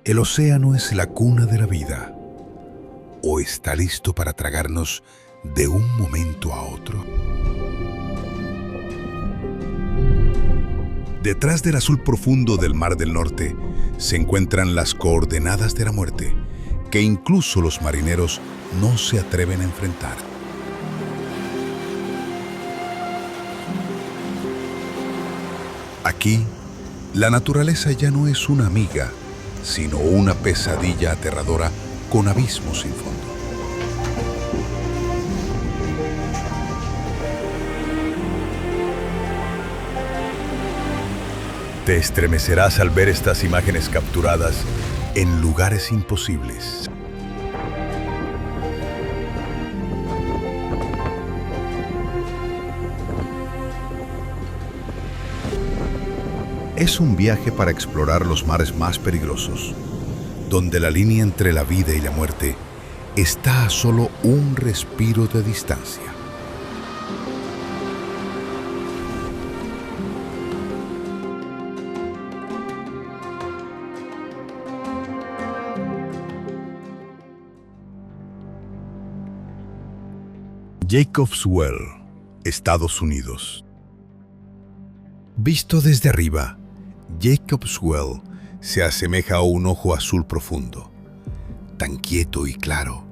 ¿El océano es la cuna de la vida o está listo para tragarnos de un momento a otro? Detrás del azul profundo del Mar del Norte se encuentran las coordenadas de la muerte, que incluso los marineros no se atreven a enfrentar. Aquí, la naturaleza ya no es una amiga, sino una pesadilla aterradora con abismos sin fondo. Te estremecerás al ver estas imágenes capturadas en lugares imposibles. Es un viaje para explorar los mares más peligrosos, donde la línea entre la vida y la muerte está a solo un respiro de distancia. Jacob's Well, Estados Unidos. Visto desde arriba, Jacob's Well se asemeja a un ojo azul profundo, tan quieto y claro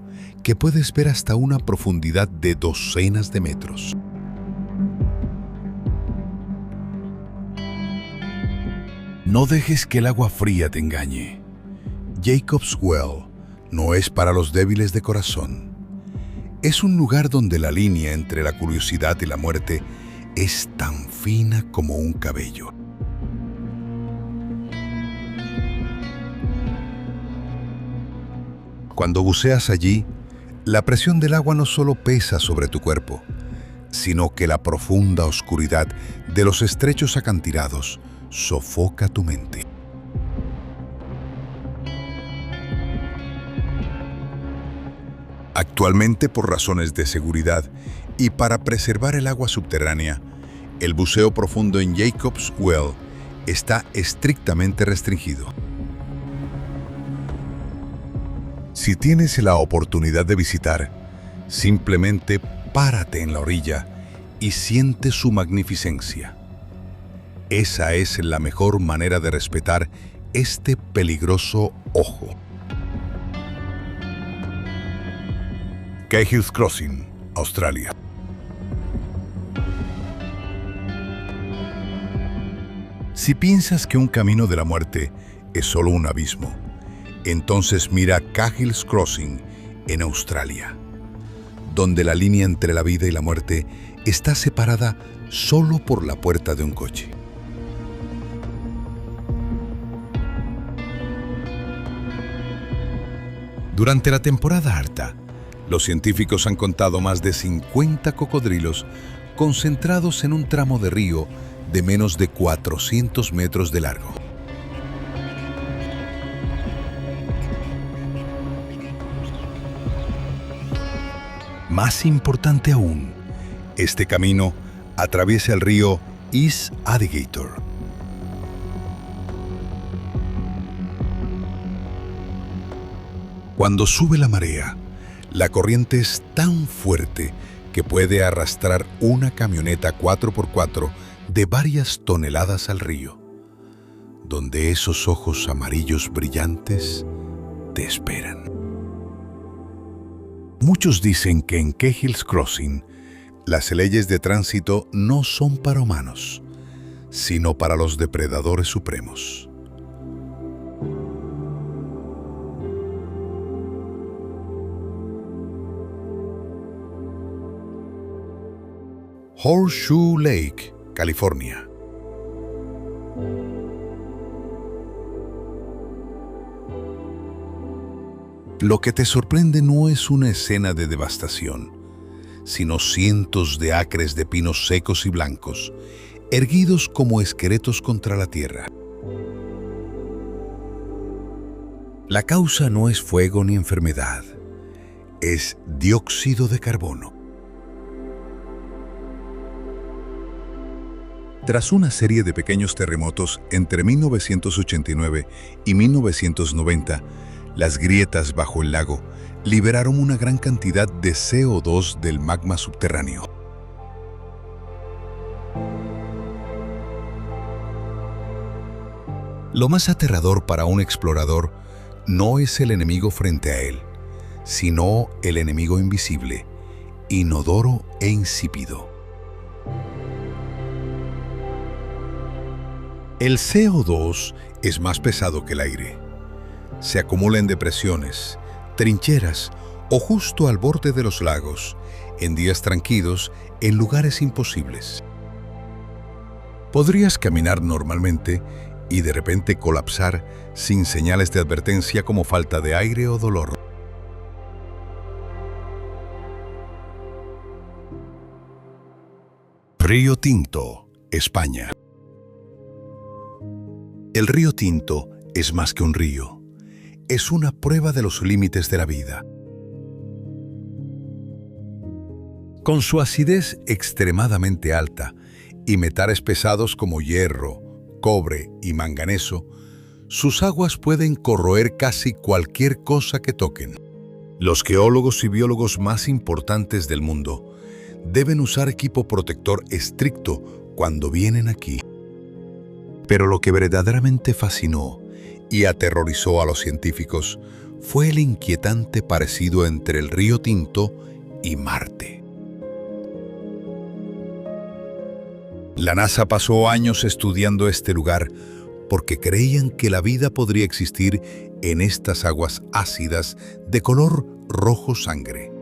que puedes ver hasta una profundidad de docenas de metros. No dejes que el agua fría te engañe. Jacob's Well no es para los débiles de corazón. Es un lugar donde la línea entre la curiosidad y la muerte es tan fina como un cabello. Cuando buceas allí, la presión del agua no solo pesa sobre tu cuerpo, sino que la profunda oscuridad de los estrechos acantilados sofoca tu mente. Actualmente, por razones de seguridad y para preservar el agua subterránea, el buceo profundo en Jacob's Well está estrictamente restringido. Si tienes la oportunidad de visitar, simplemente párate en la orilla y siente su magnificencia. Esa es la mejor manera de respetar este peligroso ojo. Cahill's Crossing, Australia. Si piensas que un camino de la muerte es solo un abismo, entonces mira Cahill's Crossing en Australia, donde la línea entre la vida y la muerte está separada solo por la puerta de un coche. Durante la temporada alta, los científicos han contado más de 50 cocodrilos concentrados en un tramo de río de menos de 400 metros de largo. Más importante aún, este camino atraviesa el río East Alligator. Cuando sube la marea, la corriente es tan fuerte que puede arrastrar una camioneta 4x4 de varias toneladas al río, donde esos ojos amarillos brillantes te esperan. Muchos dicen que en Cahill's Crossing las leyes de tránsito no son para humanos, sino para los depredadores supremos. Horseshoe Lake, California. Lo que te sorprende no es una escena de devastación, sino cientos de acres de pinos secos y blancos, erguidos como esqueletos contra la tierra. La causa no es fuego ni enfermedad, es dióxido de carbono. Tras una serie de pequeños terremotos entre 1989 y 1990, las grietas bajo el lago liberaron una gran cantidad de CO2 del magma subterráneo. Lo más aterrador para un explorador no es el enemigo frente a él, sino el enemigo invisible, inodoro e insípido. El CO2 es más pesado que el aire. Se acumula en depresiones, trincheras o justo al borde de los lagos, en días tranquilos, en lugares imposibles. Podrías caminar normalmente y de repente colapsar sin señales de advertencia como falta de aire o dolor. Río Tinto, España. El río Tinto es más que un río. Es una prueba de los límites de la vida. Con su acidez extremadamente alta y metales pesados como hierro, cobre y manganeso, sus aguas pueden corroer casi cualquier cosa que toquen. Los geólogos y biólogos más importantes del mundo deben usar equipo protector estricto cuando vienen aquí. Pero lo que verdaderamente fascinó y aterrorizó a los científicos fue el inquietante parecido entre el río Tinto y Marte. La NASA pasó años estudiando este lugar porque creían que la vida podría existir en estas aguas ácidas de color rojo sangre.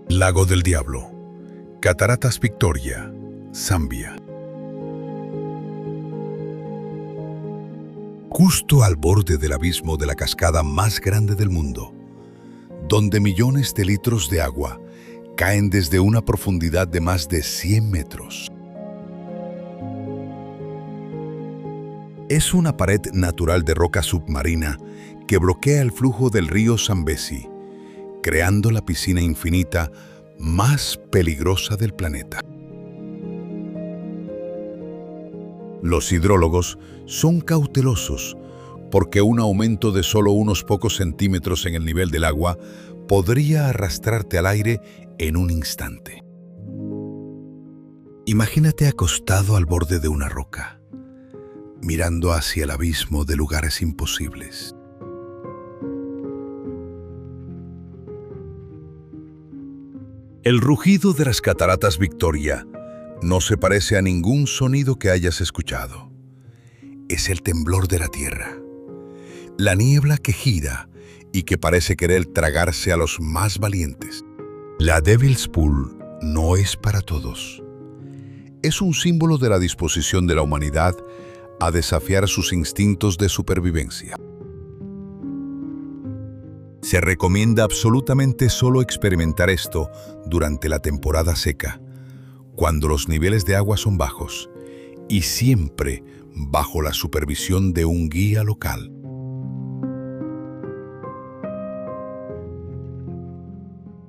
Lago del Diablo, Cataratas Victoria, Zambia. Justo al borde del abismo de la cascada más grande del mundo, donde millones de litros de agua caen desde una profundidad de más de 100 metros. Es una pared natural de roca submarina que bloquea el flujo del río Zambezi, creando la piscina infinita más peligrosa del planeta. Los hidrólogos son cautelosos porque un aumento de solo unos pocos centímetros en el nivel del agua podría arrastrarte al aire en un instante. Imagínate acostado al borde de una roca, mirando hacia el abismo de lugares imposibles. El rugido de las Cataratas Victoria no se parece a ningún sonido que hayas escuchado. Es el temblor de la tierra, la niebla que gira y que parece querer tragarse a los más valientes. La Devil's Pool no es para todos. Es un símbolo de la disposición de la humanidad a desafiar sus instintos de supervivencia. Se recomienda absolutamente solo experimentar esto durante la temporada seca, cuando los niveles de agua son bajos, y siempre bajo la supervisión de un guía local.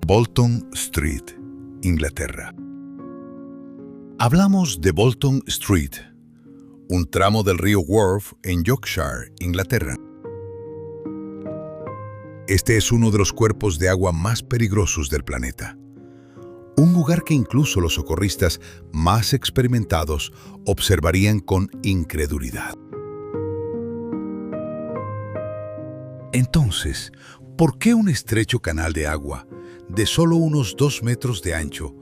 Bolton Street, Inglaterra. Hablamos de Bolton Street, un tramo del río Wharfe en Yorkshire, Inglaterra. Este es uno de los cuerpos de agua más peligrosos del planeta. Un lugar que incluso los socorristas más experimentados observarían con incredulidad. Entonces, ¿por qué un estrecho canal de agua de solo unos 2 metros de ancho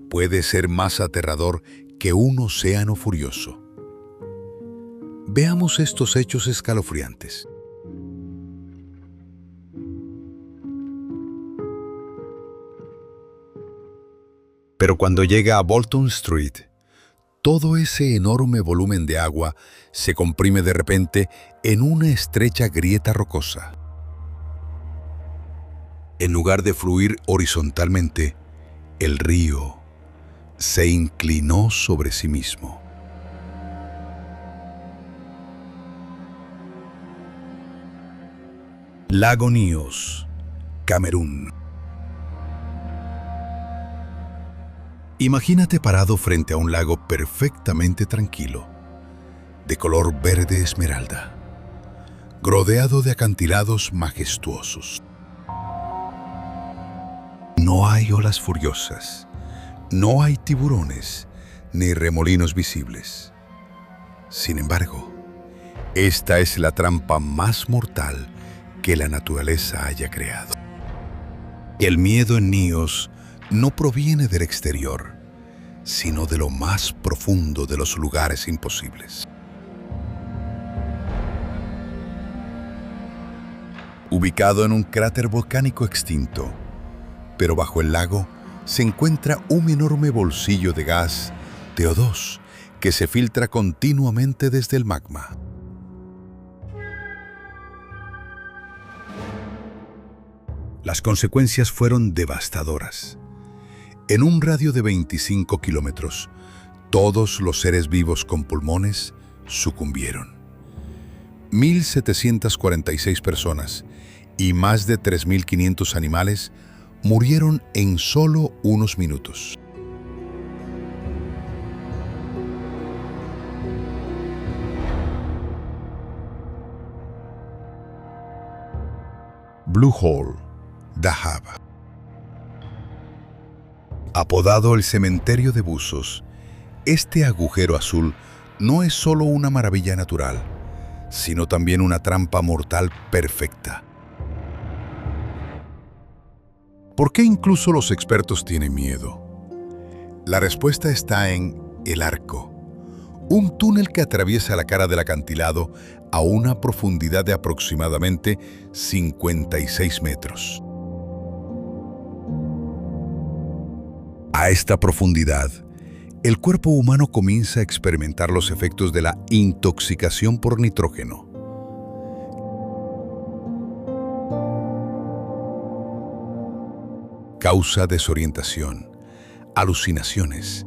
puede ser más aterrador que un océano furioso? Veamos estos hechos escalofriantes. Pero cuando llega a Bolton Street, todo ese enorme volumen de agua se comprime de repente en una estrecha grieta rocosa. En lugar de fluir horizontalmente, el río se inclinó sobre sí mismo. Lago Nyos, Camerún. Imagínate parado frente a un lago perfectamente tranquilo, de color verde esmeralda, rodeado de acantilados majestuosos. No hay olas furiosas, no hay tiburones, ni remolinos visibles. Sin embargo, esta es la trampa más mortal que la naturaleza haya creado. El miedo en Nios no proviene del exterior, sino de lo más profundo de los lugares imposibles. Ubicado en un cráter volcánico extinto, pero bajo el lago se encuentra un enorme bolsillo de gas CO2 que se filtra continuamente desde el magma. Las consecuencias fueron devastadoras. En un radio de 25 kilómetros, todos los seres vivos con pulmones sucumbieron. 1.746 personas y más de 3.500 animales murieron en solo unos minutos. Blue Hole, Dahab. Apodado el cementerio de buzos, este agujero azul no es solo una maravilla natural, sino también una trampa mortal perfecta. ¿Por qué incluso los expertos tienen miedo? La respuesta está en el Arco, un túnel que atraviesa la cara del acantilado a una profundidad de aproximadamente 56 metros. A esta profundidad, el cuerpo humano comienza a experimentar los efectos de la intoxicación por nitrógeno. Causa desorientación, alucinaciones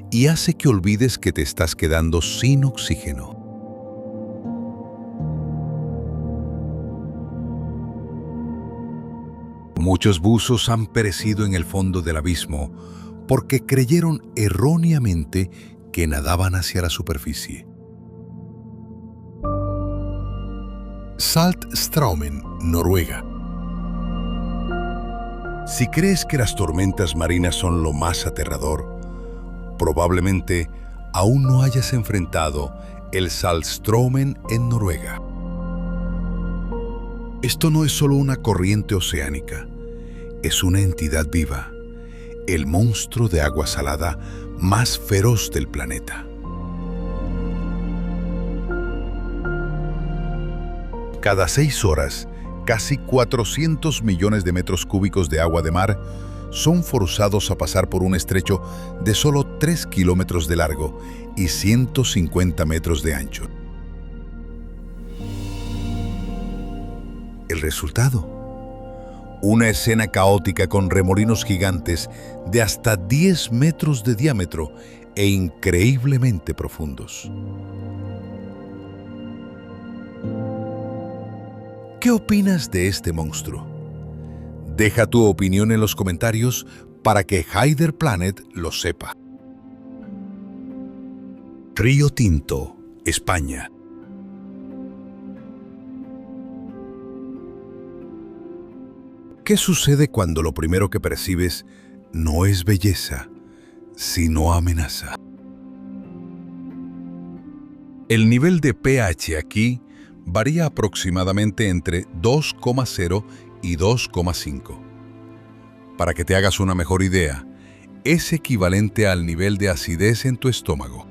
y hace que olvides que te estás quedando sin oxígeno. Muchos buzos han perecido en el fondo del abismo porque creyeron erróneamente que nadaban hacia la superficie. Saltstraumen, Noruega. Si crees que las tormentas marinas son lo más aterrador, probablemente aún no hayas enfrentado el Saltstraumen en Noruega. Esto no es solo una corriente oceánica, es una entidad viva, el monstruo de agua salada más feroz del planeta. Cada 6 horas, casi 400 millones de metros cúbicos de agua de mar son forzados a pasar por un estrecho de solo 3 kilómetros de largo y 150 metros de ancho. El resultado: una escena caótica con remolinos gigantes de hasta 10 metros de diámetro e increíblemente profundos. ¿Qué opinas de este monstruo? Deja tu opinión en los comentarios para que Haider Planet lo sepa. Río Tinto, España. ¿Qué sucede cuando lo primero que percibes no es belleza, sino amenaza? El nivel de pH aquí varía aproximadamente entre 2,0 y 2,5. Para que te hagas una mejor idea, es equivalente al nivel de acidez en tu estómago.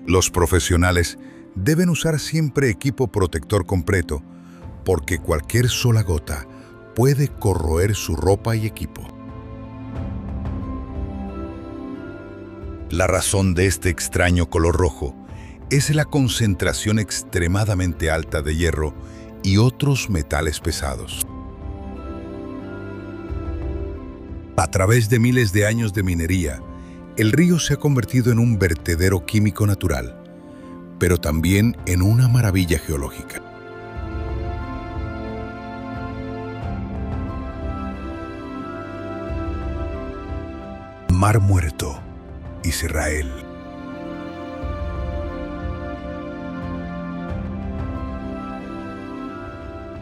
Los profesionales deben usar siempre equipo protector completo, porque cualquier sola gota puede corroer su ropa y equipo. La razón de este extraño color rojo es la concentración extremadamente alta de hierro y otros metales pesados. A través de miles de años de minería, el río se ha convertido en un vertedero químico natural, pero también en una maravilla geológica. Mar Muerto, Israel.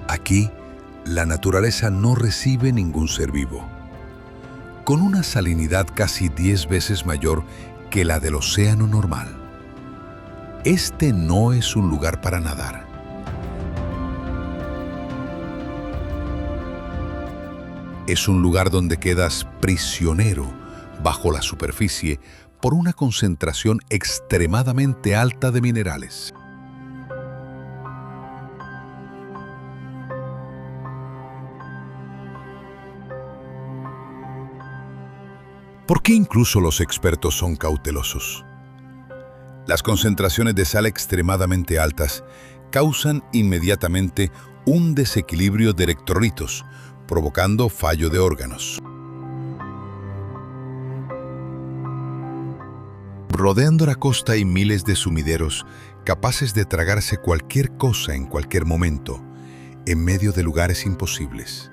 Aquí, la naturaleza no recibe ningún ser vivo, con una salinidad casi 10 veces mayor que la del océano normal. Este no es un lugar para nadar. Es un lugar donde quedas prisionero bajo la superficie por una concentración extremadamente alta de minerales. ¿Por qué incluso los expertos son cautelosos? Las concentraciones de sal extremadamente altas causan inmediatamente un desequilibrio de electrolitos, provocando fallo de órganos. Rodeando la costa hay miles de sumideros capaces de tragarse cualquier cosa en cualquier momento, en medio de lugares imposibles.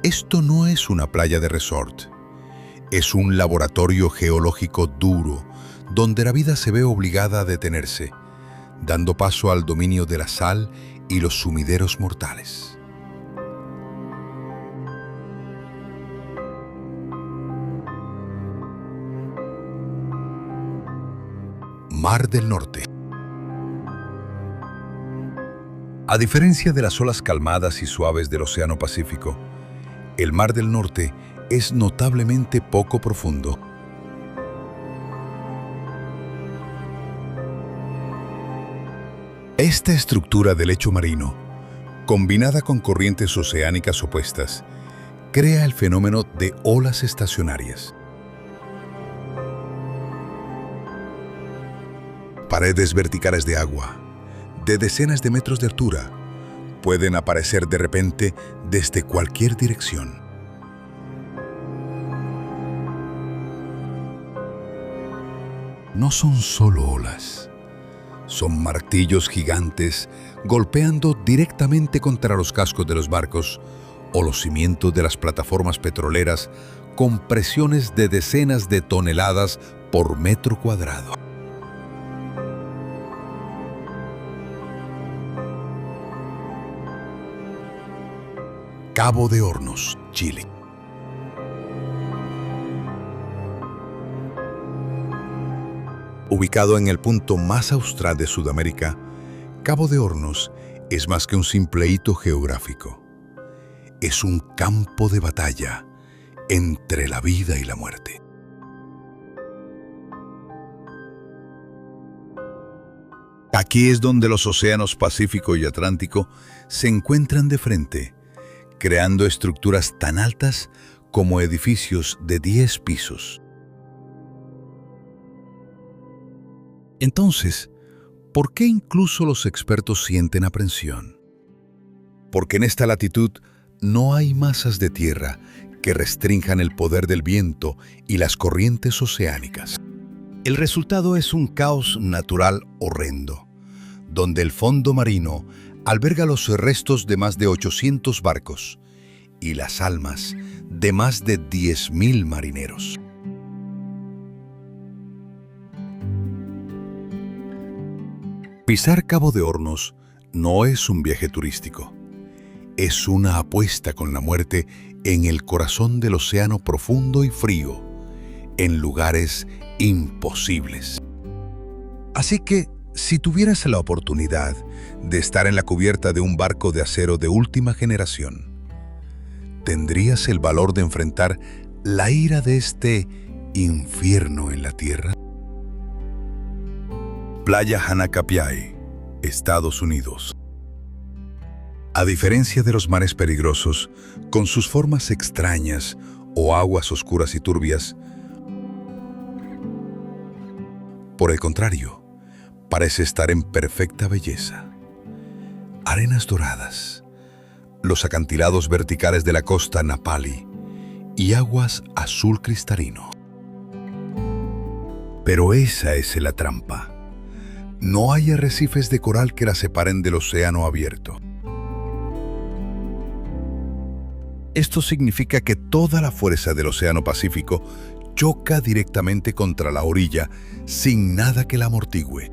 Esto no es una playa de resort. Es un laboratorio geológico duro, donde la vida se ve obligada a detenerse, dando paso al dominio de la sal y los sumideros mortales. Mar del Norte. A diferencia de las olas calmadas y suaves del Océano Pacífico, el Mar del Norte es notablemente poco profundo. Esta estructura de lecho marino, combinada con corrientes oceánicas opuestas, crea el fenómeno de olas estacionarias. Paredes verticales de agua, de decenas de metros de altura, pueden aparecer de repente desde cualquier dirección. No son solo olas, son martillos gigantes golpeando directamente contra los cascos de los barcos o los cimientos de las plataformas petroleras con presiones de decenas de toneladas por metro cuadrado. Cabo de Hornos, Chile. Ubicado en el punto más austral de Sudamérica, Cabo de Hornos es más que un simple hito geográfico. Es un campo de batalla entre la vida y la muerte. Aquí es donde los océanos Pacífico y Atlántico se encuentran de frente, creando estructuras tan altas como edificios de 10 pisos. Entonces, ¿por qué incluso los expertos sienten aprensión? Porque en esta latitud no hay masas de tierra que restrinjan el poder del viento y las corrientes oceánicas. El resultado es un caos natural horrendo, donde el fondo marino alberga los restos de más de 800 barcos y las almas de más de 10.000 marineros. Pisar Cabo de Hornos no es un viaje turístico. Es una apuesta con la muerte en el corazón del océano profundo y frío, en lugares imposibles. Así que, si tuvieras la oportunidad de estar en la cubierta de un barco de acero de última generación, ¿tendrías el valor de enfrentar la ira de este infierno en la tierra? Playa Hanacapiay, Estados Unidos. A diferencia de los mares peligrosos, con sus formas extrañas o aguas oscuras y turbias, por el contrario, parece estar en perfecta belleza. Arenas doradas, los acantilados verticales de la costa Napali y aguas azul cristalino. Pero esa es la trampa. No hay arrecifes de coral que la separen del océano abierto. Esto significa que toda la fuerza del Océano Pacífico choca directamente contra la orilla sin nada que la amortigüe.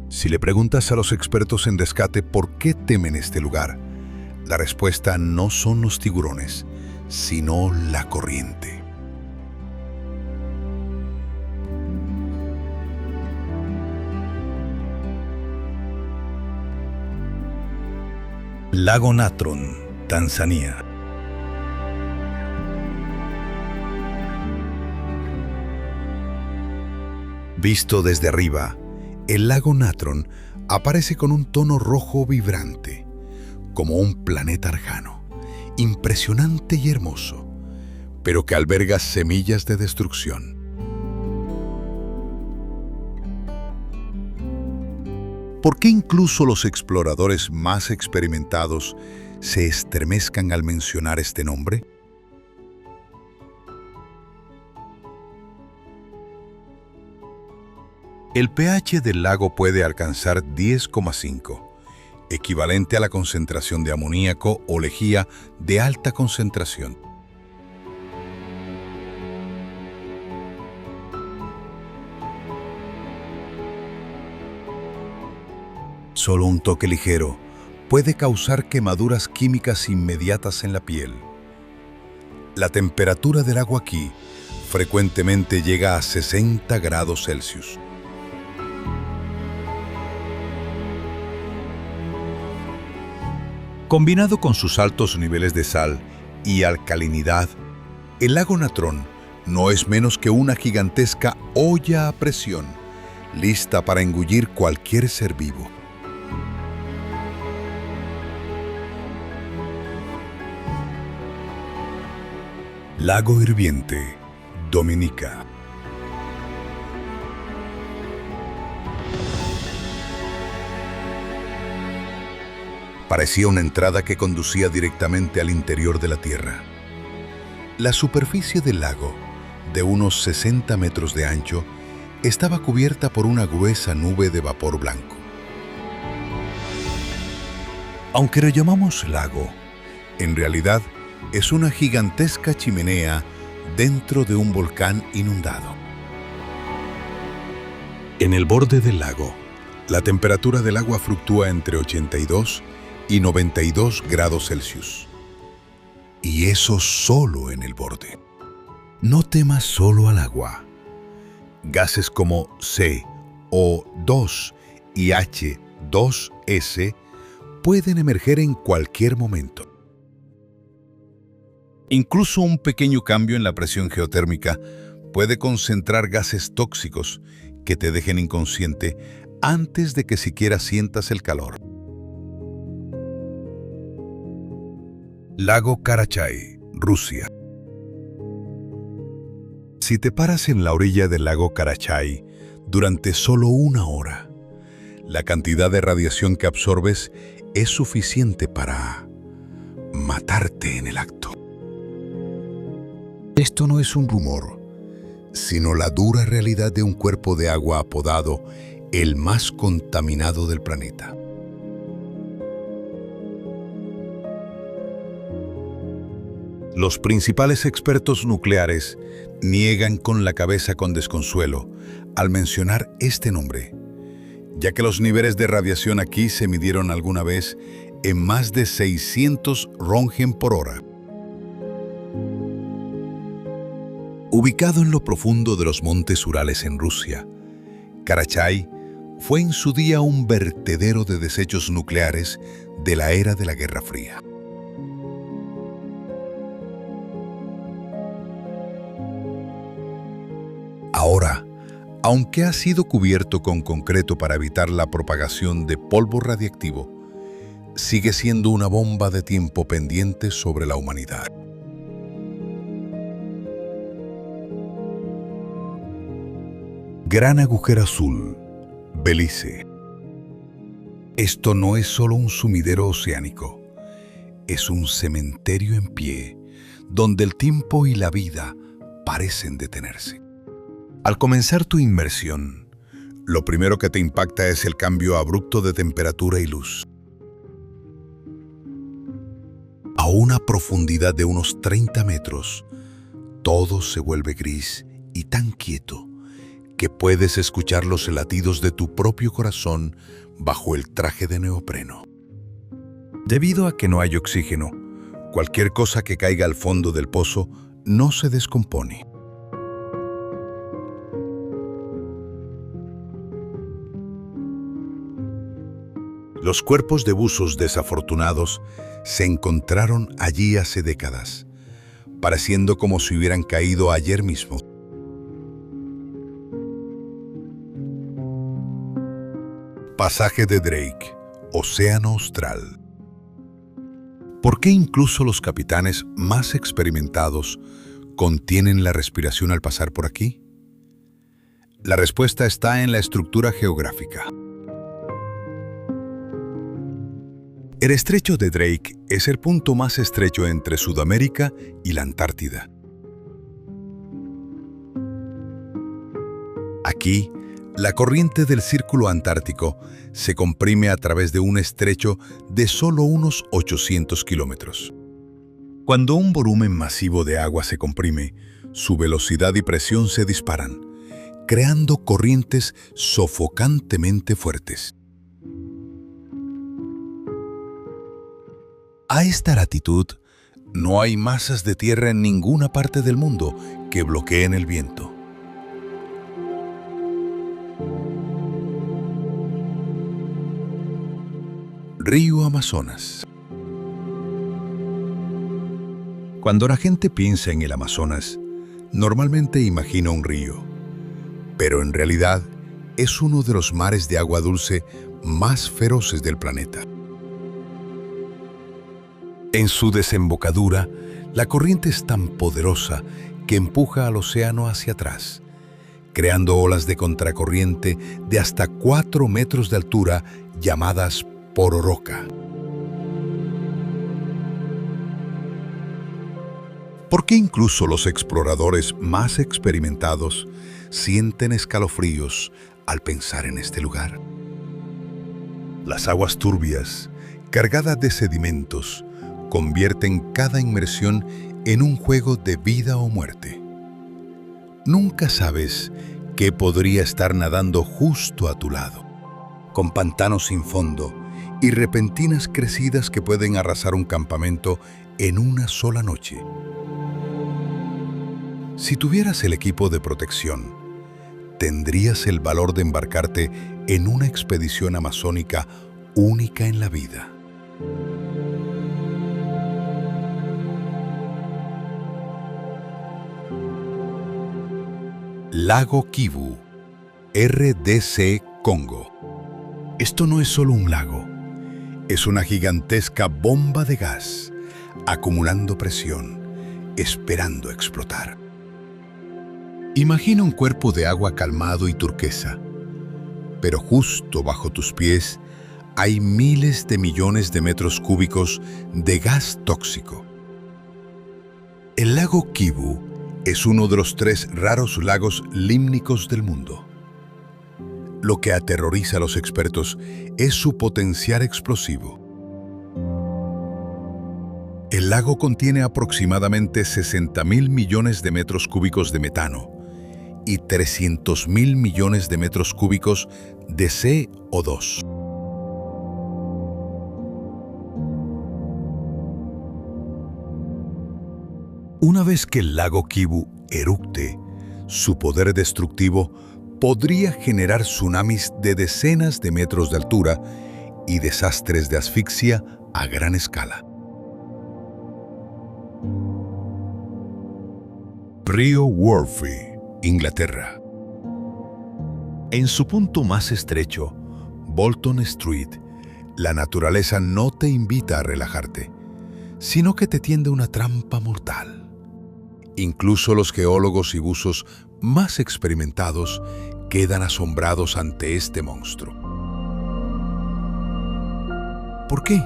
Si le preguntas a los expertos en rescate por qué temen este lugar, la respuesta no son los tiburones, sino la corriente. Lago Natron, Tanzania. Visto desde arriba, el lago Natron aparece con un tono rojo vibrante, como un planeta arcano, impresionante y hermoso, pero que alberga semillas de destrucción. ¿Por qué incluso los exploradores más experimentados se estremezcan al mencionar este nombre? El pH del lago puede alcanzar 10,5, equivalente a la concentración de amoníaco o lejía de alta concentración. Solo un toque ligero puede causar quemaduras químicas inmediatas en la piel. La temperatura del agua aquí frecuentemente llega a 60 grados Celsius. Combinado con sus altos niveles de sal y alcalinidad, el lago Natron no es menos que una gigantesca olla a presión, lista para engullir cualquier ser vivo. Lago Hirviente, Dominica. Parecía una entrada que conducía directamente al interior de la Tierra. La superficie del lago, de unos 60 metros de ancho, estaba cubierta por una gruesa nube de vapor blanco. Aunque lo llamamos lago, en realidad es una gigantesca chimenea dentro de un volcán inundado. En el borde del lago, la temperatura del agua fluctúa entre 82 y 92 grados Celsius. Y eso solo en el borde. No temas solo al agua. Gases como CO2 y H2S pueden emerger en cualquier momento. Incluso un pequeño cambio en la presión geotérmica puede concentrar gases tóxicos que te dejen inconsciente antes de que siquiera sientas el calor. Lago Karachay, Rusia. Si te paras en la orilla del lago Karachay durante solo 1 hora, la cantidad de radiación que absorbes es suficiente para matarte en el acto. Esto no es un rumor, sino la dura realidad de un cuerpo de agua apodado el más contaminado del planeta. Los principales expertos nucleares niegan con la cabeza con desconsuelo al mencionar este nombre, ya que los niveles de radiación aquí se midieron alguna vez en más de 600 Röntgen por hora. Ubicado en lo profundo de los montes Urales en Rusia, Karachay fue en su día un vertedero de desechos nucleares de la era de la Guerra Fría. Ahora, aunque ha sido cubierto con concreto para evitar la propagación de polvo radiactivo, sigue siendo una bomba de tiempo pendiente sobre la humanidad. Gran Agujero Azul, Belice. Esto no es solo un sumidero oceánico, es un cementerio en pie, donde el tiempo y la vida parecen detenerse. Al comenzar tu inmersión, lo primero que te impacta es el cambio abrupto de temperatura y luz. una profundidad de unos 30 metros, todo se vuelve gris y tan quieto que puedes escuchar los latidos de tu propio corazón bajo el traje de neopreno. Debido a que no hay oxígeno, cualquier cosa que caiga al fondo del pozo no se descompone. Los cuerpos de buzos desafortunados se encontraron allí hace décadas, pareciendo como si hubieran caído ayer mismo. Pasaje de Drake, Océano Austral. ¿Por qué incluso los capitanes más experimentados contienen la respiración al pasar por aquí? La respuesta está en la estructura geográfica. El estrecho de Drake es el punto más estrecho entre Sudamérica y la Antártida. Aquí, la corriente del Círculo Antártico se comprime a través de un estrecho de solo unos 800 kilómetros. Cuando un volumen masivo de agua se comprime, su velocidad y presión se disparan, creando corrientes sofocantemente fuertes. A esta latitud, no hay masas de tierra en ninguna parte del mundo que bloqueen el viento. Río Amazonas. Cuando la gente piensa en el Amazonas, normalmente imagina un río, pero en realidad es uno de los mares de agua dulce más feroces del planeta. En su desembocadura, la corriente es tan poderosa que empuja al océano hacia atrás, creando olas de contracorriente de hasta 4 metros de altura llamadas pororoca. ¿Por qué incluso los exploradores más experimentados sienten escalofríos al pensar en este lugar? Las aguas turbias, cargadas de sedimentos, convierten cada inmersión en un juego de vida o muerte. Nunca sabes qué podría estar nadando justo a tu lado, con pantanos sin fondo y repentinas crecidas que pueden arrasar un campamento en una sola noche. Si tuvieras el equipo de protección, tendrías el valor de embarcarte en una expedición amazónica única en la vida. Lago Kivu, RDC Congo. Esto no es solo un lago, es una gigantesca bomba de gas, acumulando presión, esperando explotar. Imagina un cuerpo de agua calmado y turquesa, pero justo bajo tus pies hay miles de millones de metros cúbicos de gas tóxico. El lago Kivu es uno de los 3 raros lagos límnicos del mundo. Lo que aterroriza a los expertos es su potencial explosivo. El lago contiene aproximadamente 60.000 millones de metros cúbicos de metano y 300.000 millones de metros cúbicos de CO2. Una vez que el lago Kivu eructe, su poder destructivo podría generar tsunamis de decenas de metros de altura y desastres de asfixia a gran escala. Río Wharfe, Inglaterra. En su punto más estrecho, Bolton Street, la naturaleza no te invita a relajarte, sino que te tiende una trampa mortal. Incluso los geólogos y buzos más experimentados quedan asombrados ante este monstruo. ¿Por qué?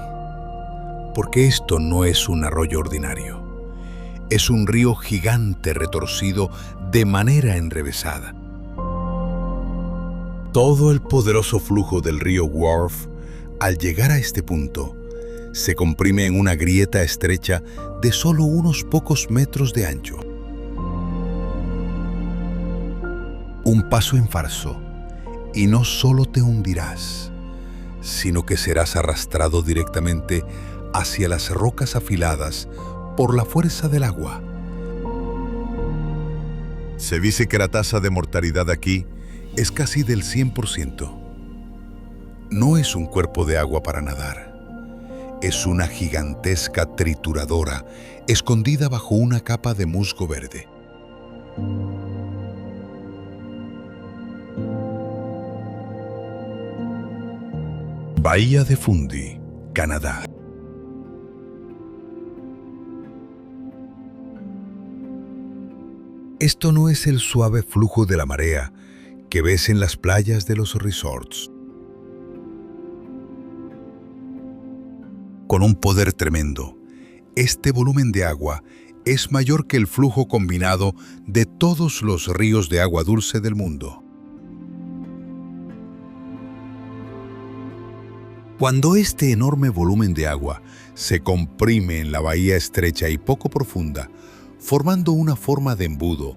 Porque esto no es un arroyo ordinario. Es un río gigante retorcido de manera enrevesada. Todo el poderoso flujo del río Wharfe, al llegar a este punto, se comprime en una grieta estrecha de solo unos pocos metros de ancho. Un paso en falso, y no solo te hundirás, sino que serás arrastrado directamente hacia las rocas afiladas por la fuerza del agua. Se dice que la tasa de mortalidad aquí es casi del 100%. No es un cuerpo de agua para nadar. Es una gigantesca trituradora escondida bajo una capa de musgo verde. Bahía de Fundy, Canadá. Esto no es el suave flujo de la marea que ves en las playas de los resorts. Con un poder tremendo, este volumen de agua es mayor que el flujo combinado de todos los ríos de agua dulce del mundo. Cuando este enorme volumen de agua se comprime en la bahía estrecha y poco profunda, formando una forma de embudo,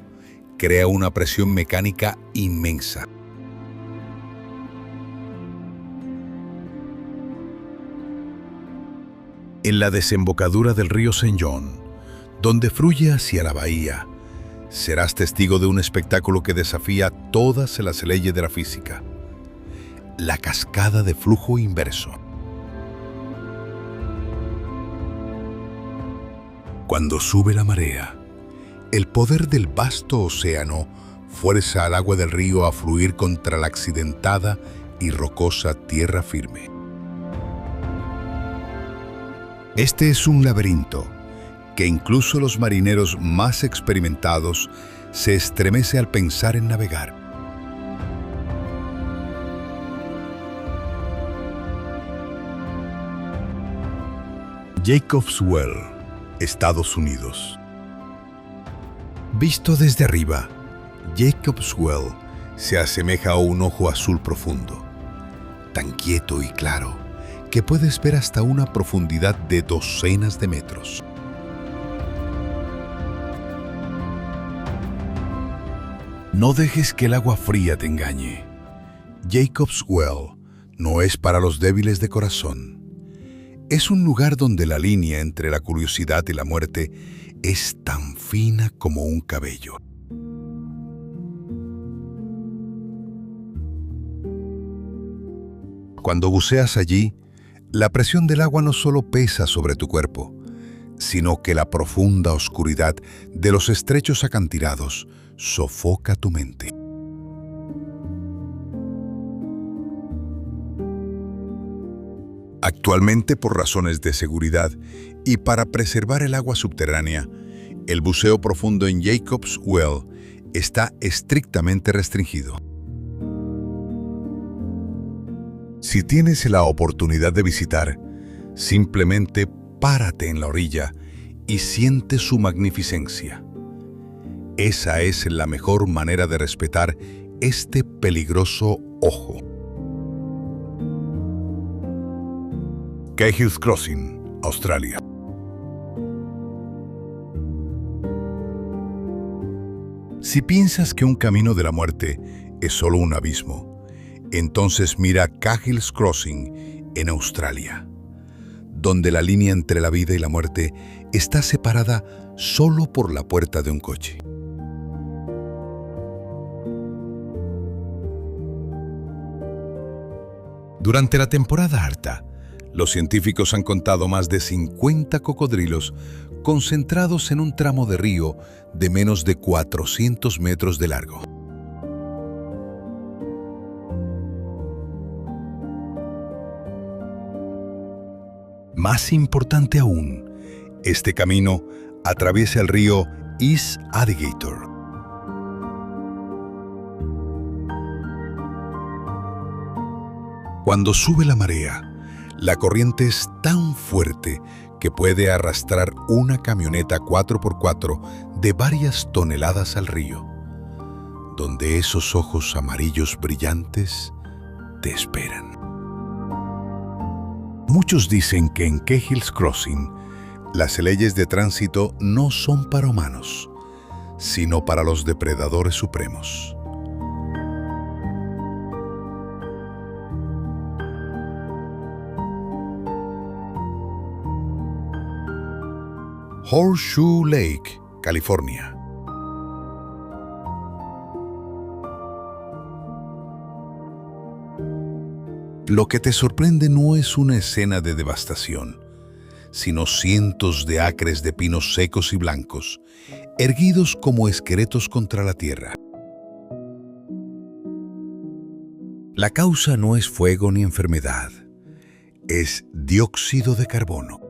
crea una presión mecánica inmensa. En la desembocadura del río St. John, donde fluye hacia la bahía, serás testigo de un espectáculo que desafía todas las leyes de la física: la cascada de flujo inverso. Cuando sube la marea, el poder del vasto océano fuerza al agua del río a fluir contra la accidentada y rocosa tierra firme. Este es un laberinto que incluso los marineros más experimentados se estremece al pensar en navegar. Jacob's Well, Estados Unidos. Visto desde arriba, Jacob's Well se asemeja a un ojo azul profundo, tan quieto y claro que puedes ver hasta una profundidad de docenas de metros. No dejes que el agua fría te engañe. Jacob's Well no es para los débiles de corazón. Es un lugar donde la línea entre la curiosidad y la muerte es tan fina como un cabello. Cuando buceas allí, la presión del agua no solo pesa sobre tu cuerpo, sino que la profunda oscuridad de los estrechos acantilados sofoca tu mente. Actualmente, por razones de seguridad y para preservar el agua subterránea, el buceo profundo en Jacob's Well está estrictamente restringido. Si tienes la oportunidad de visitar, simplemente párate en la orilla y siente su magnificencia. Esa es la mejor manera de respetar este peligroso ojo. Cahill's Crossing, Australia. Si piensas que un camino de la muerte es solo un abismo, entonces mira Cahill's Crossing en Australia, donde la línea entre la vida y la muerte está separada solo por la puerta de un coche. Durante la temporada alta, los científicos han contado más de 50 cocodrilos concentrados en un tramo de río de menos de 400 metros de largo. Más importante aún, este camino atraviesa el río East Alligator. Cuando sube la marea, la corriente es tan fuerte que puede arrastrar una camioneta 4x4 de varias toneladas al río, donde esos ojos amarillos brillantes te esperan. Muchos dicen que en Cahill's Crossing las leyes de tránsito no son para humanos, sino para los depredadores supremos. Horseshoe Lake, California. Lo que te sorprende no es una escena de devastación, sino cientos de acres de pinos secos y blancos, erguidos como esqueletos contra la tierra. La causa no es fuego ni enfermedad, es dióxido de carbono.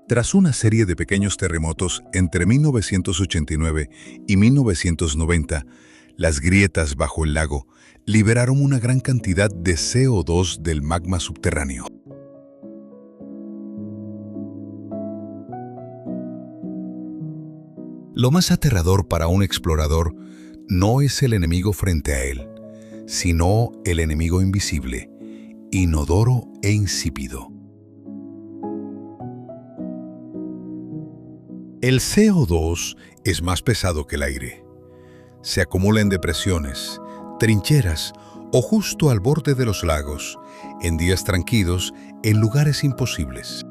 Tras una serie de pequeños terremotos entre 1989 y 1990, las grietas bajo el lago liberaron una gran cantidad de CO2 del magma subterráneo. Lo más aterrador para un explorador no es el enemigo frente a él, sino el enemigo invisible, inodoro e insípido. El CO2 es más pesado que el aire. Se acumula en depresiones, trincheras o justo al borde de los lagos, en días tranquilos, en lugares imposibles.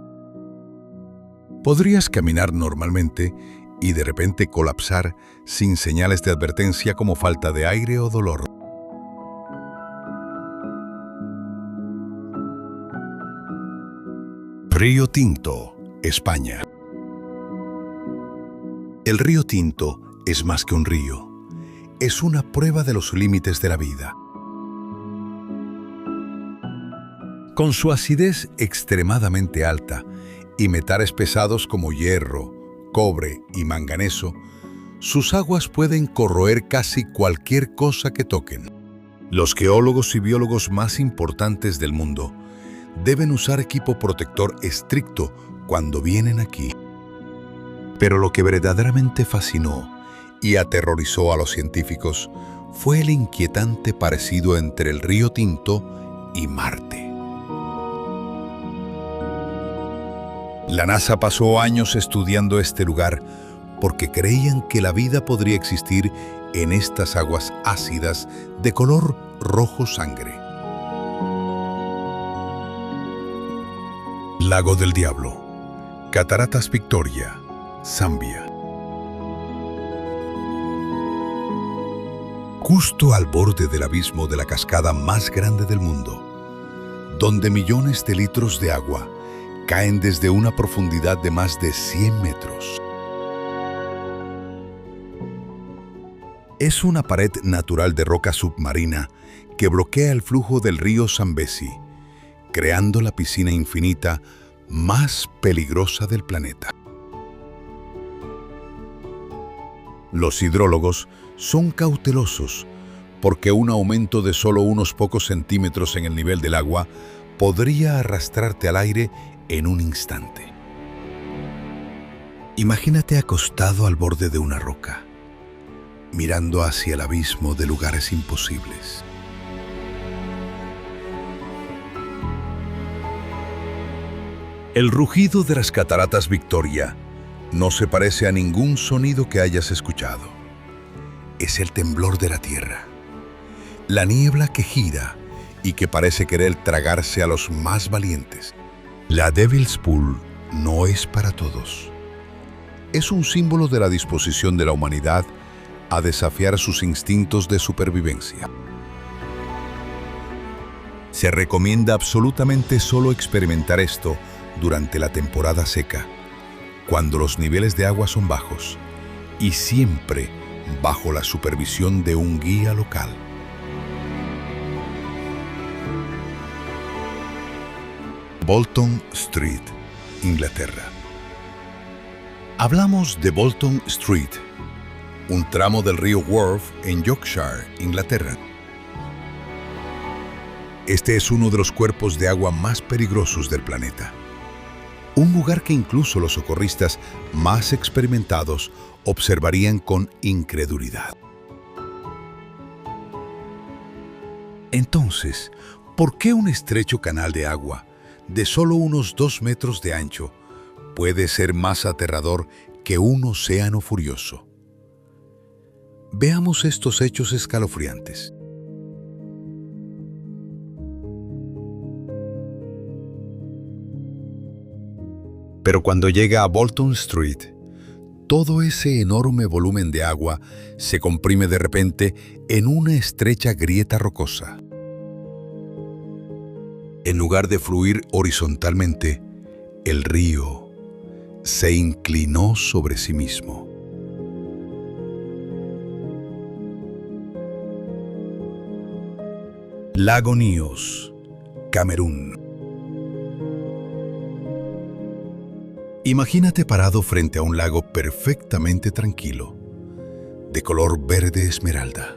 Podrías caminar normalmente y de repente colapsar sin señales de advertencia como falta de aire o dolor. Río Tinto, España. El río Tinto es más que un río. Es una prueba de los límites de la vida. Con su acidez extremadamente alta y metales pesados como hierro, cobre y manganeso, sus aguas pueden corroer casi cualquier cosa que toquen. Los geólogos y biólogos más importantes del mundo deben usar equipo protector estricto cuando vienen aquí. Pero lo que verdaderamente fascinó y aterrorizó a los científicos fue el inquietante parecido entre el río Tinto y Marte. La NASA pasó años estudiando este lugar porque creían que la vida podría existir en estas aguas ácidas de color rojo sangre. Lago del Diablo, Cataratas Victoria, Zambia. Justo al borde del abismo de la cascada más grande del mundo, donde millones de litros de agua caen desde una profundidad de más de 100 metros. Es una pared natural de roca submarina que bloquea el flujo del río Zambezi, creando la piscina infinita más peligrosa del planeta. Los hidrólogos son cautelosos porque un aumento de solo unos pocos centímetros en el nivel del agua podría arrastrarte al aire en un instante. Imagínate acostado al borde de una roca, mirando hacia el abismo de lugares imposibles. El rugido de las Cataratas Victoria no se parece a ningún sonido que hayas escuchado. Es el temblor de la tierra, la niebla que gira y que parece querer tragarse a los más valientes. La Devil's Pool no es para todos. Es un símbolo de la disposición de la humanidad a desafiar sus instintos de supervivencia. Se recomienda absolutamente solo experimentar esto durante la temporada seca, cuando los niveles de agua son bajos, y siempre bajo la supervisión de un guía local. Bolton Street, Inglaterra. Hablamos de Bolton Street, un tramo del río Wharfe en Yorkshire, Inglaterra. Este es uno de los cuerpos de agua más peligrosos del planeta. Un lugar que incluso los socorristas más experimentados observarían con incredulidad. Entonces, ¿por qué un estrecho canal de agua de solo unos 2 metros de ancho puede ser más aterrador que un océano furioso? Veamos estos hechos escalofriantes. Pero cuando llega a Bolton Street, todo ese enorme volumen de agua se comprime de repente en una estrecha grieta rocosa. En lugar de fluir horizontalmente, el río se inclinó sobre sí mismo. Lago Nyos, Camerún. Imagínate parado frente a un lago perfectamente tranquilo, de color verde esmeralda,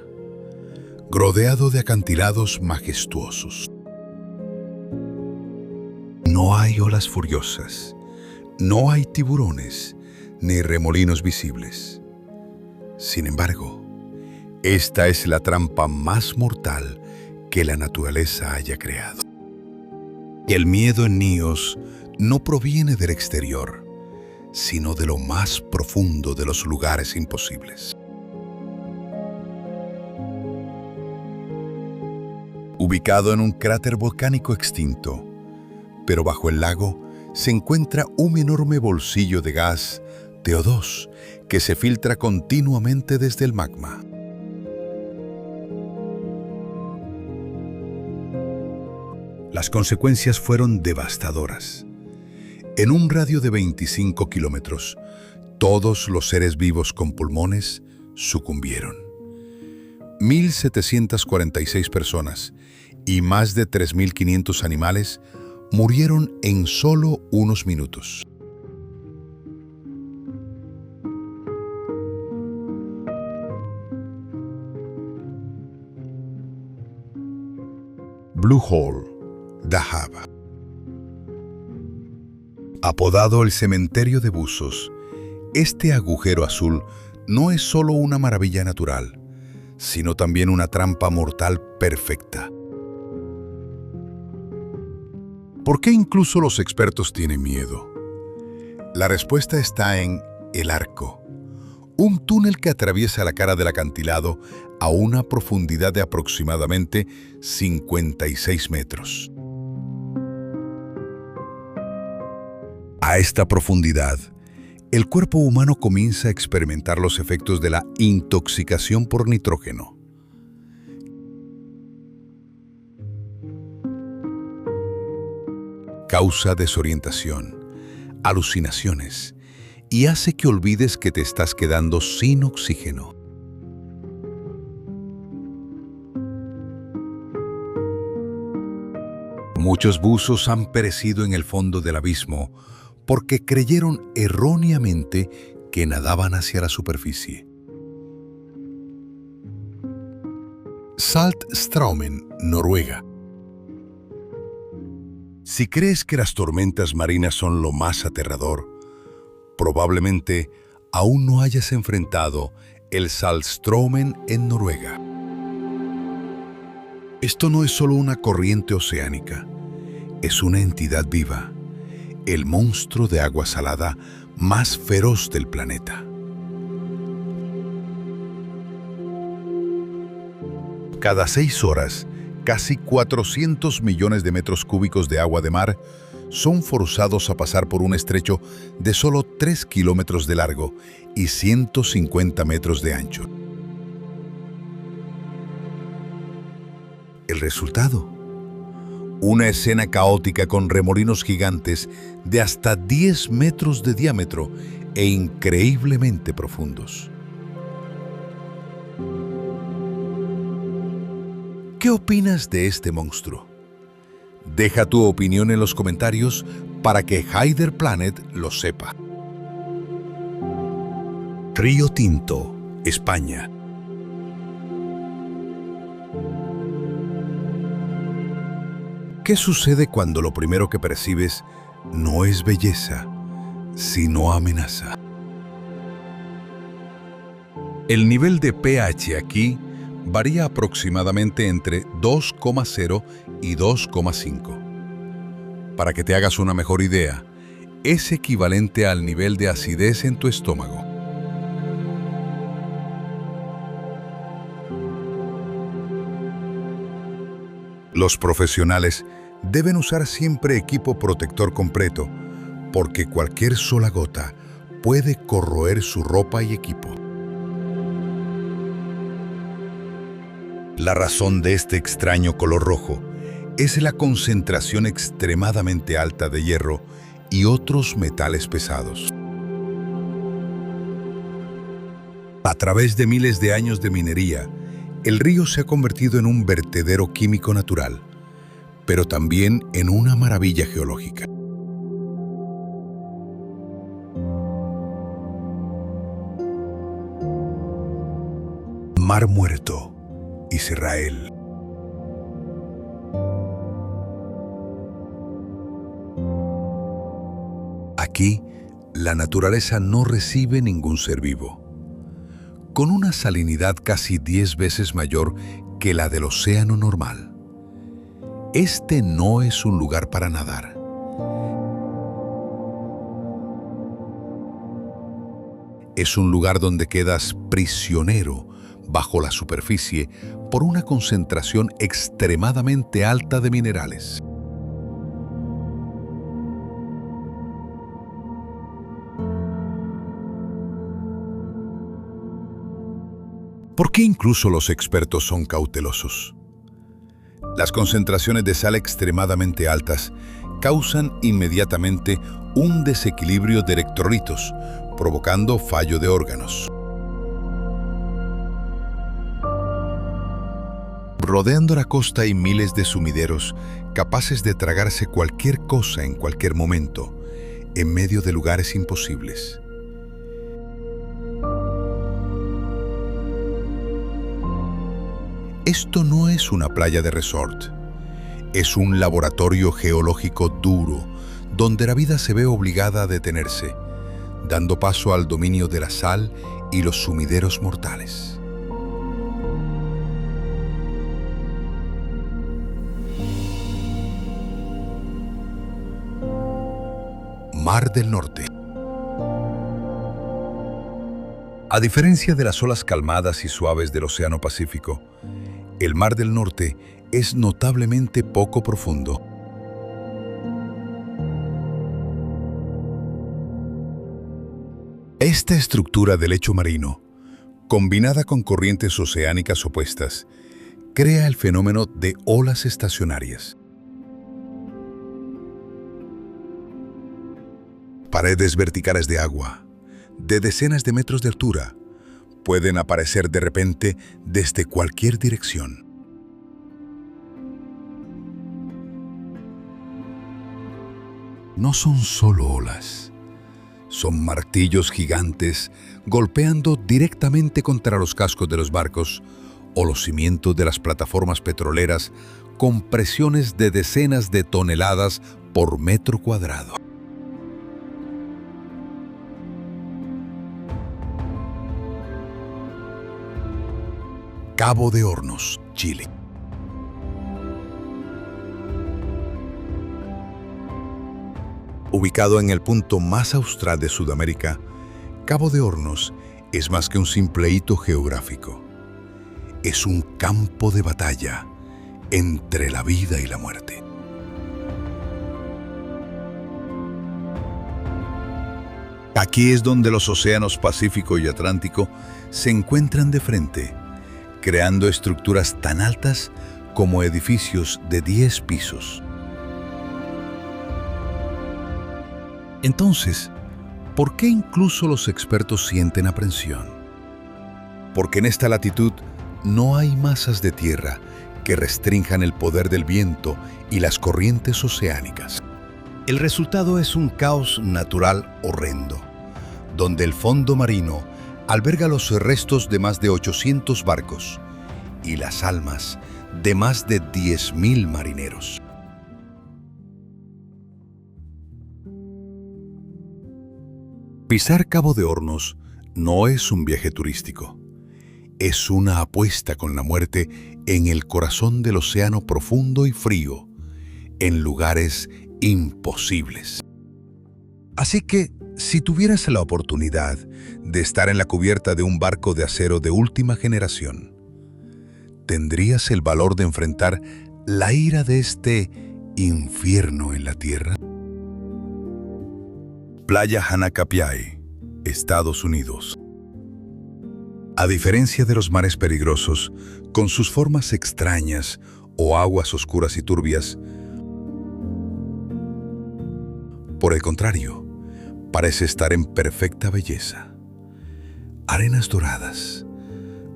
rodeado de acantilados majestuosos. No hay olas furiosas, no hay tiburones, ni remolinos visibles. Sin embargo, esta es la trampa más mortal que la naturaleza haya creado. El miedo en Nyos no proviene del exterior, sino de lo más profundo de los lugares imposibles. Ubicado en un cráter volcánico extinto, pero bajo el lago se encuentra un enorme bolsillo de gas CO2 que se filtra continuamente desde el magma. Las consecuencias fueron devastadoras. En un radio de 25 kilómetros, todos los seres vivos con pulmones sucumbieron. 1.746 personas y más de 3.500 animales murieron en solo unos minutos. Blue Hole, Dahab. Apodado el cementerio de buzos, este agujero azul no es solo una maravilla natural, sino también una trampa mortal perfecta. ¿Por qué incluso los expertos tienen miedo? La respuesta está en el arco, un túnel que atraviesa la cara del acantilado a una profundidad de aproximadamente 56 metros. A esta profundidad, el cuerpo humano comienza a experimentar los efectos de la intoxicación por nitrógeno. Causa desorientación, alucinaciones y hace que olvides que te estás quedando sin oxígeno. Muchos buzos han perecido en el fondo del abismo porque creyeron erróneamente que nadaban hacia la superficie. Saltstraumen, Noruega. Si crees que las tormentas marinas son lo más aterrador, probablemente aún no hayas enfrentado el Saltstraumen en Noruega. Esto no es solo una corriente oceánica, es una entidad viva, el monstruo de agua salada más feroz del planeta. Cada 6 horas, casi 400 millones de metros cúbicos de agua de mar son forzados a pasar por un estrecho de solo 3 kilómetros de largo y 150 metros de ancho. El resultado: una escena caótica con remolinos gigantes de hasta 10 metros de diámetro e increíblemente profundos. ¿Qué opinas de este monstruo? Deja tu opinión en los comentarios para que Haider Planet lo sepa. Río Tinto, España. ¿Qué sucede cuando lo primero que percibes no es belleza, sino amenaza? El nivel de pH aquí varía aproximadamente entre 2,0 y 2,5. Para que te hagas una mejor idea, es equivalente al nivel de acidez en tu estómago. Los profesionales deben usar siempre equipo protector completo, porque cualquier sola gota puede corroer su ropa y equipo. La razón de este extraño color rojo es la concentración extremadamente alta de hierro y otros metales pesados. A través de miles de años de minería, el río se ha convertido en un vertedero químico natural, pero también en una maravilla geológica. Mar Muerto, Israel. Aquí, la naturaleza no recibe ningún ser vivo, con una salinidad casi 10 veces mayor que la del océano normal. Este no es un lugar para nadar. Es un lugar donde quedas prisionero bajo la superficie por una concentración extremadamente alta de minerales. ¿Por qué incluso los expertos son cautelosos? Las concentraciones de sal extremadamente altas causan inmediatamente un desequilibrio de electrolitos, provocando fallo de órganos. Rodeando la costa hay miles de sumideros capaces de tragarse cualquier cosa en cualquier momento, en medio de lugares imposibles. Esto no es una playa de resort. Es un laboratorio geológico duro, donde la vida se ve obligada a detenerse, dando paso al dominio de la sal y los sumideros mortales. Mar del Norte. A diferencia de las olas calmadas y suaves del Océano Pacífico, el Mar del Norte es notablemente poco profundo. Esta estructura de lecho marino, combinada con corrientes oceánicas opuestas, crea el fenómeno de olas estacionarias. Paredes verticales de agua, de decenas de metros de altura, pueden aparecer de repente desde cualquier dirección. No son solo olas, son martillos gigantes golpeando directamente contra los cascos de los barcos o los cimientos de las plataformas petroleras con presiones de decenas de toneladas por metro cuadrado. Cabo de Hornos, Chile. Ubicado en el punto más austral de Sudamérica, Cabo de Hornos es más que un simple hito geográfico. Es un campo de batalla entre la vida y la muerte. Aquí es donde los océanos Pacífico y Atlántico se encuentran de frente, creando estructuras tan altas como edificios de 10 pisos. Entonces, ¿por qué incluso los expertos sienten aprensión? Porque en esta latitud no hay masas de tierra que restrinjan el poder del viento y las corrientes oceánicas. El resultado es un caos natural horrendo, donde el fondo marino alberga los restos de más de 800 barcos y las almas de más de 10.000 marineros. Pisar Cabo de Hornos no es un viaje turístico. Es una apuesta con la muerte en el corazón del océano profundo y frío, en lugares imposibles. Así que, si tuvieras la oportunidad de estar en la cubierta de un barco de acero de última generación, ¿tendrías el valor de enfrentar la ira de este infierno en la tierra? Playa Hanacapiay, Estados Unidos. A diferencia de los mares peligrosos, con sus formas extrañas o aguas oscuras y turbias, por el contrario, parece estar en perfecta belleza. Arenas doradas,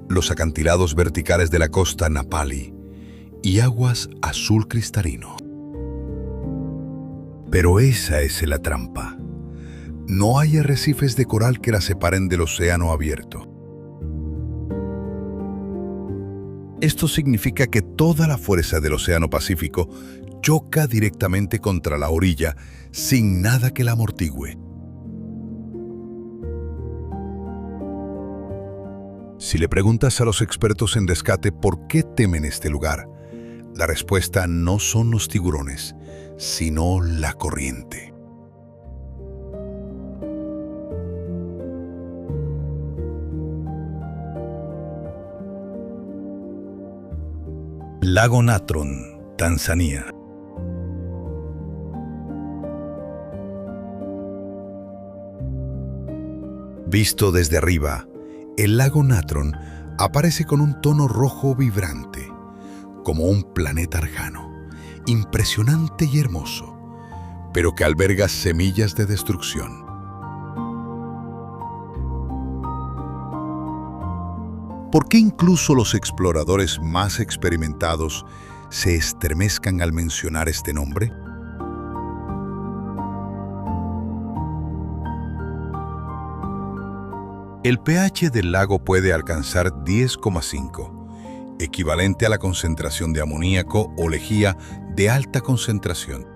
los acantilados verticales de la costa Napali y aguas azul cristalino. Pero esa es la trampa. No hay arrecifes de coral que la separen del océano abierto. Esto significa que toda la fuerza del Océano Pacífico choca directamente contra la orilla sin nada que la amortigüe. Si le preguntas a los expertos en rescate por qué temen este lugar, la respuesta no son los tiburones, sino la corriente. Lago Natron, Tanzania. Visto desde arriba, el lago Natron aparece con un tono rojo vibrante, como un planeta arcano, impresionante y hermoso, pero que alberga semillas de destrucción. ¿Por qué incluso los exploradores más experimentados se estremezcan al mencionar este nombre? El pH del lago puede alcanzar 10,5, equivalente a la concentración de amoníaco o lejía de alta concentración.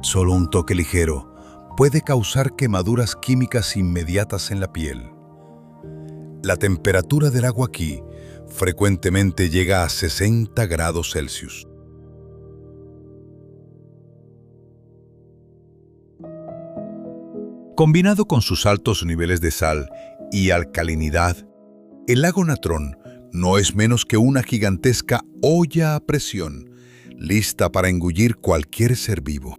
Solo un toque ligero puede causar quemaduras químicas inmediatas en la piel. La temperatura del agua aquí frecuentemente llega a 60 grados Celsius. Combinado con sus altos niveles de sal y alcalinidad, el lago Natron no es menos que una gigantesca olla a presión, lista para engullir cualquier ser vivo.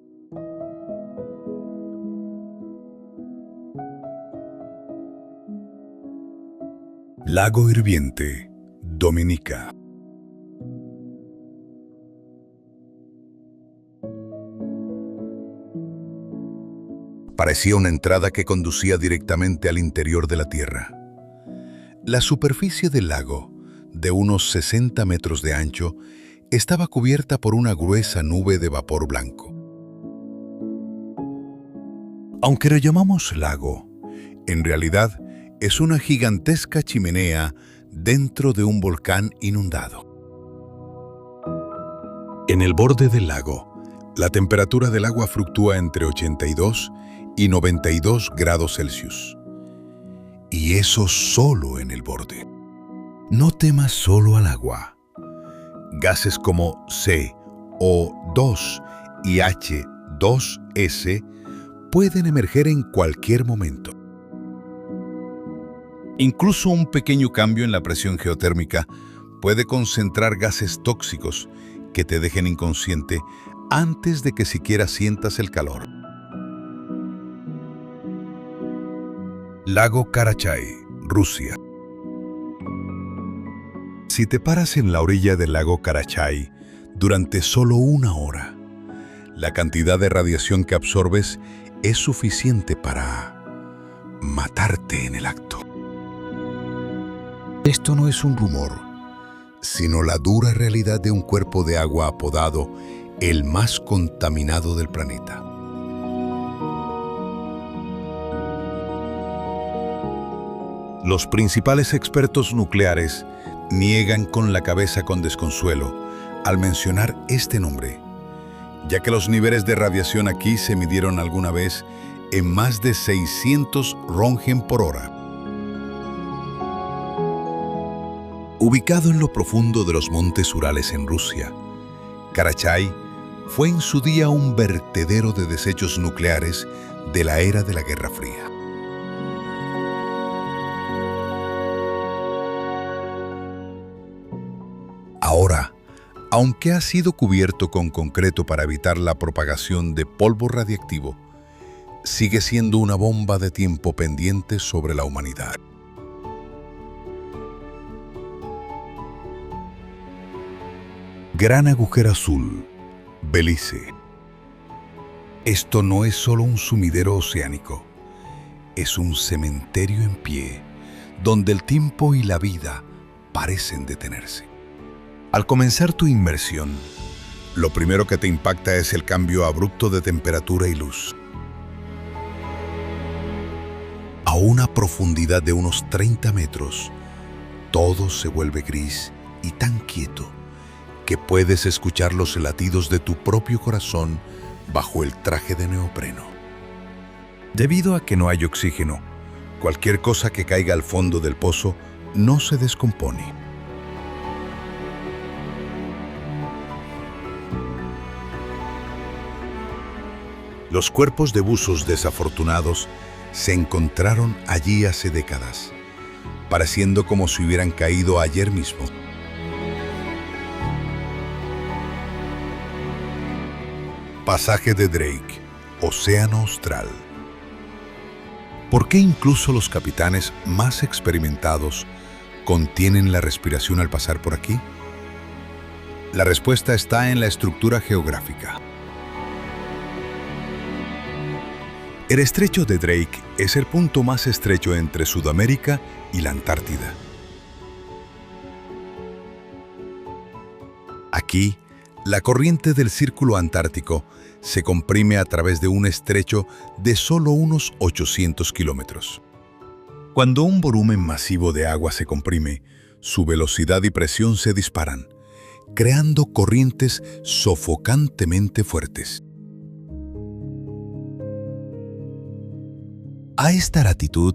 Lago Hirviente, Dominica. Parecía una entrada que conducía directamente al interior de la tierra. La superficie del lago, de unos 60 metros de ancho, estaba cubierta por una gruesa nube de vapor blanco. Aunque lo llamamos lago, en realidad es una gigantesca chimenea dentro de un volcán inundado. En el borde del lago, la temperatura del agua fluctúa entre 82 y 92 grados Celsius. Y eso solo en el borde. No temas solo al agua. Gases como CO2 y H2S pueden emerger en cualquier momento. Incluso un pequeño cambio en la presión geotérmica puede concentrar gases tóxicos que te dejen inconsciente antes de que siquiera sientas el calor. Lago Karachay, Rusia. Si te paras en la orilla del lago Karachay durante solo 1 hora, la cantidad de radiación que absorbes es suficiente para matarte en el acto. Esto no es un rumor, sino la dura realidad de un cuerpo de agua apodado el más contaminado del planeta. Los principales expertos nucleares niegan con la cabeza con desconsuelo al mencionar este nombre, ya que los niveles de radiación aquí se midieron alguna vez en más de 600 Röntgen por hora. Ubicado en lo profundo de los montes Urales en Rusia, Karachay fue en su día un vertedero de desechos nucleares de la era de la Guerra Fría. Ahora, aunque ha sido cubierto con concreto para evitar la propagación de polvo radiactivo, sigue siendo una bomba de tiempo pendiente sobre la humanidad. Gran agujero azul, Belice. Esto no es solo un sumidero oceánico, es un cementerio en pie, donde el tiempo y la vida parecen detenerse. Al comenzar tu inmersión, lo primero que te impacta es el cambio abrupto de temperatura y luz. A una profundidad de unos 30 metros, todo se vuelve gris y tan quieto que puedes escuchar los latidos de tu propio corazón bajo el traje de neopreno. Debido a que no hay oxígeno, cualquier cosa que caiga al fondo del pozo no se descompone. Los cuerpos de buzos desafortunados se encontraron allí hace décadas, pareciendo como si hubieran caído ayer mismo. Pasaje de Drake, Océano Austral. ¿Por qué incluso los capitanes más experimentados contienen la respiración al pasar por aquí? La respuesta está en la estructura geográfica. El estrecho de Drake es el punto más estrecho entre Sudamérica y la Antártida. Aquí, la corriente del Círculo Antártico se comprime a través de un estrecho de solo unos 800 kilómetros. Cuando un volumen masivo de agua se comprime, su velocidad y presión se disparan, creando corrientes sofocantemente fuertes. A esta latitud,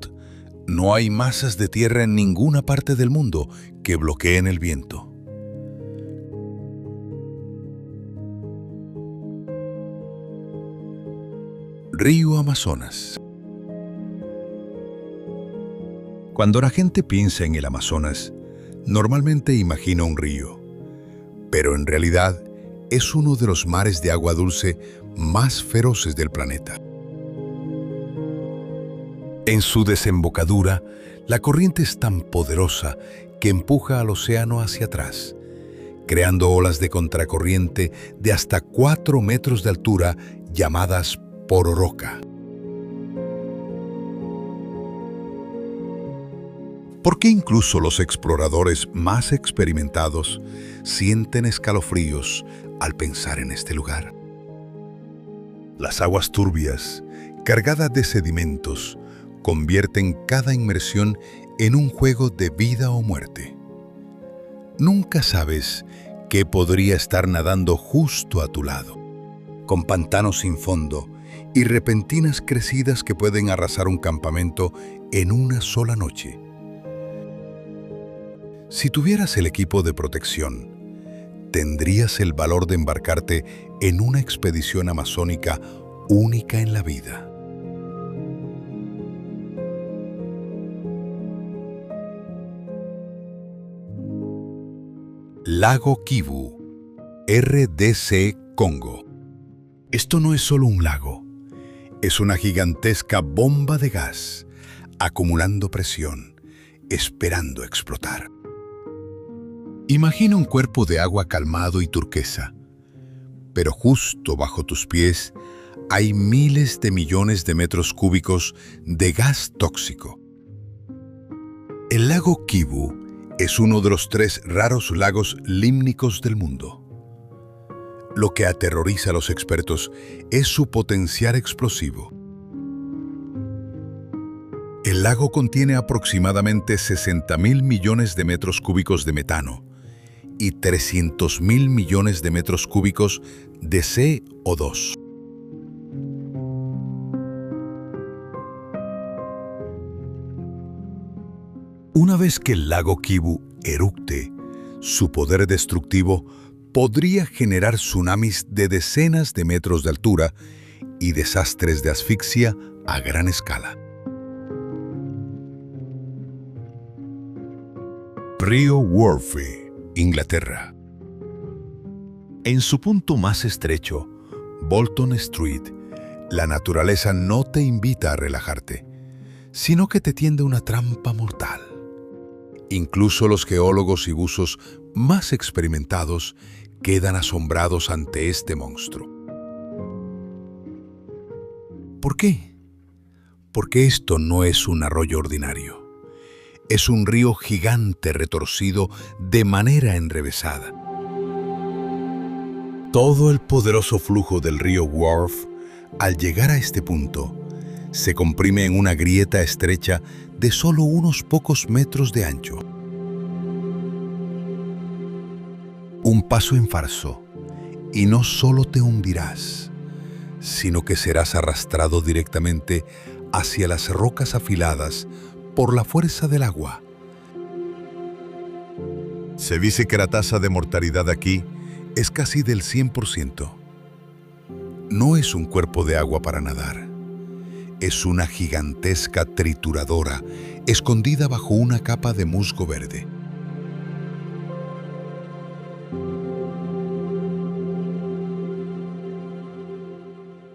no hay masas de tierra en ninguna parte del mundo que bloqueen el viento. Río Amazonas. Cuando la gente piensa en el Amazonas, normalmente imagina un río, pero en realidad es uno de los mares de agua dulce más feroces del planeta. En su desembocadura, la corriente es tan poderosa que empuja al océano hacia atrás, creando olas de contracorriente de hasta 4 metros de altura llamadas pororoca. ¿Por qué incluso los exploradores más experimentados sienten escalofríos al pensar en este lugar? Las aguas turbias, cargadas de sedimentos, convierten cada inmersión en un juego de vida o muerte. Nunca sabes qué podría estar nadando justo a tu lado, con pantanos sin fondo y repentinas crecidas que pueden arrasar un campamento en una sola noche. Si tuvieras el equipo de protección, tendrías el valor de embarcarte en una expedición amazónica única en la vida. Lago Kivu, RDC Congo. Esto no es solo un lago, es una gigantesca bomba de gas, acumulando presión, esperando explotar. Imagina un cuerpo de agua calmado y turquesa, pero justo bajo tus pies hay miles de millones de metros cúbicos de gas tóxico. El lago Kivu es uno de los 3 raros lagos límnicos del mundo. Lo que aterroriza a los expertos es su potencial explosivo. El lago contiene aproximadamente 60.000 millones de metros cúbicos de metano y 300.000 millones de metros cúbicos de CO2. Una vez que el lago Kivu eructe, su poder destructivo podría generar tsunamis de decenas de metros de altura y desastres de asfixia a gran escala. Río Wharfe, Inglaterra. En su punto más estrecho, Bolton Street, la naturaleza no te invita a relajarte, sino que te tiende una trampa mortal. Incluso los geólogos y buzos más experimentados quedan asombrados ante este monstruo. ¿Por qué? Porque esto no es un arroyo ordinario. Es un río gigante retorcido de manera enrevesada. Todo el poderoso flujo del río Wharfe, al llegar a este punto, se comprime en una grieta estrecha de solo unos pocos metros de ancho. Un paso en falso, y no solo te hundirás, sino que serás arrastrado directamente hacia las rocas afiladas por la fuerza del agua. Se dice que la tasa de mortalidad aquí es casi del 100%. No es un cuerpo de agua para nadar. Es una gigantesca trituradora escondida bajo una capa de musgo verde.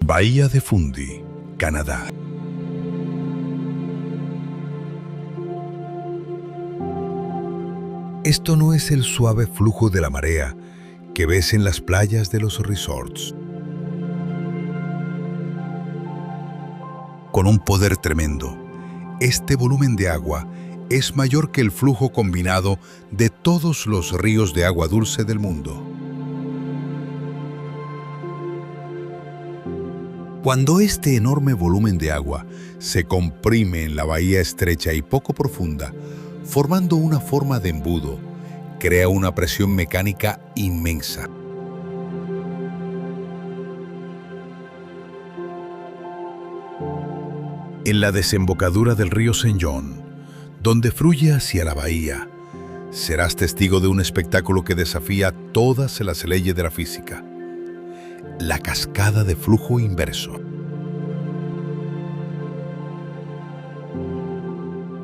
Bahía de Fundy, Canadá. Esto no es el suave flujo de la marea que ves en las playas de los resorts. Con un poder tremendo, este volumen de agua es mayor que el flujo combinado de todos los ríos de agua dulce del mundo. Cuando este enorme volumen de agua se comprime en la bahía estrecha y poco profunda, formando una forma de embudo, crea una presión mecánica inmensa. En la desembocadura del río St. John, donde fluye hacia la bahía, serás testigo de un espectáculo que desafía todas las leyes de la física: la cascada de flujo inverso.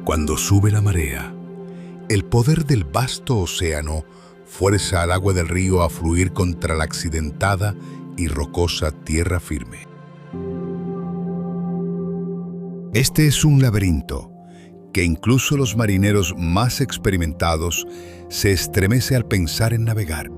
Cuando sube la marea, el poder del vasto océano fuerza al agua del río a fluir contra la accidentada y rocosa tierra firme. Este es un laberinto que incluso los marineros más experimentados se estremece al pensar en navegar.